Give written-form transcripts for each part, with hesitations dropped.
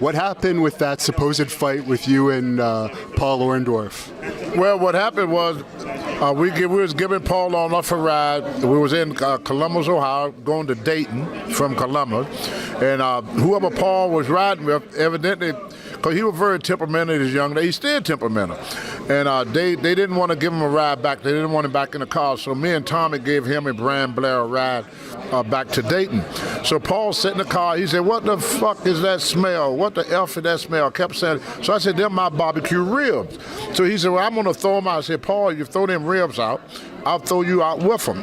What happened with that supposed fight with you and Paul Orndorff? Well, what happened was we was giving Paul on off a ride. We was in Columbus, Ohio, going to Dayton from Columbus. And whoever Paul was riding with, evidently, because he was very temperamental as young, he's still temperamental. And they didn't want to give him a ride back. They didn't want him back in the car. So me and Tommy gave him and Brian Blair a ride back to Dayton. So Paul sat in the car. He said, "What the fuck is that smell? What the F is that smell?" I kept saying it. So I said, "They're my barbecue ribs." So he said, "Well, I'm going to throw them out." I said, "Paul, you throw them ribs out, I'll throw you out with them."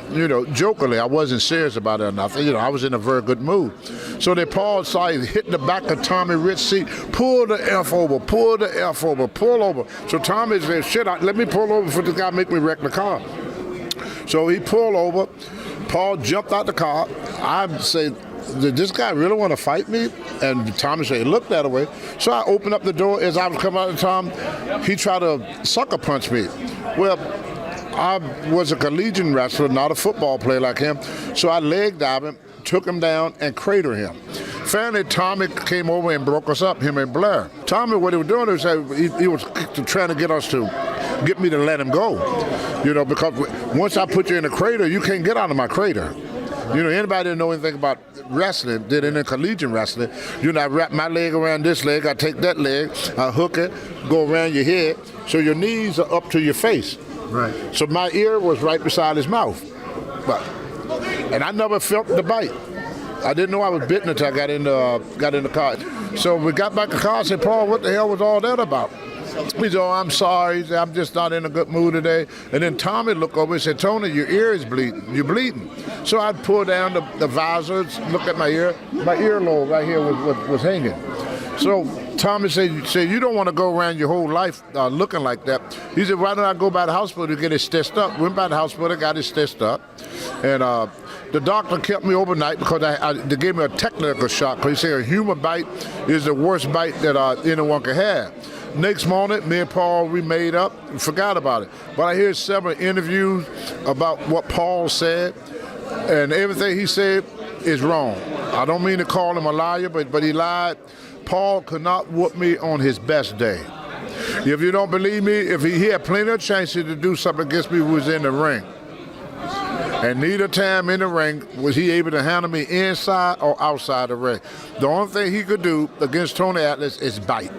Jokingly. I wasn't serious about it or nothing. I was in a very good mood. So then Paul started hitting the back of Tommy Rich's seat. "Pull the F over, pull the F over, pull over." So Tommy said, "Shit, let me pull over for this guy make me wreck the car." So he pulled over. Paul jumped out the car. I said, "Did this guy really want to fight me?" And Tommy said, "It looked that way." So I opened up the door. As I was coming out of Tom, he tried to sucker punch me. Well, I was a collegiate wrestler, not a football player like him. So I leg dived him, took him down, and cratered him. Finally, Tommy came over and broke us up, him and Blair. Tommy, what he was doing is he was trying to get me to let him go. Because once I put you in a crater, you can't get out of my crater. Anybody that know anything about wrestling, did it in collegiate wrestling, I wrap my leg around this leg, I take that leg, I hook it, go around your head, so your knees are up to your face. Right. So my ear was right beside his mouth. And I never felt the bite. I didn't know I was bitten until I got in the car. So we got back in the car, I said, "Paul, what the hell was all that about?" He said, "Oh, I'm sorry. He said, I'm just not in a good mood today." And then Tommy looked over and said, "Tony, your ear is bleeding. You're bleeding." So I pulled down the visors, looked at my ear. My earlobe right here was hanging. So Tommy said, "You don't want to go around your whole life looking like that." He said, "Why don't I go by the hospital to get it stitched up?" Went by the hospital, got it stitched up. And the doctor kept me overnight because they gave me a technical shock. Because he said a human bite is the worst bite that anyone can have. Next morning, me and Paul, we made up, forgot about it. But I hear several interviews about what Paul said, and everything he said is wrong. I don't mean to call him a liar, but he lied. Paul could not whoop me on his best day. If you don't believe me, if he had plenty of chances to do something against me, who was in the ring. And neither time in the ring was he able to handle me inside or outside the ring. The only thing he could do against Tony Atlas is bite.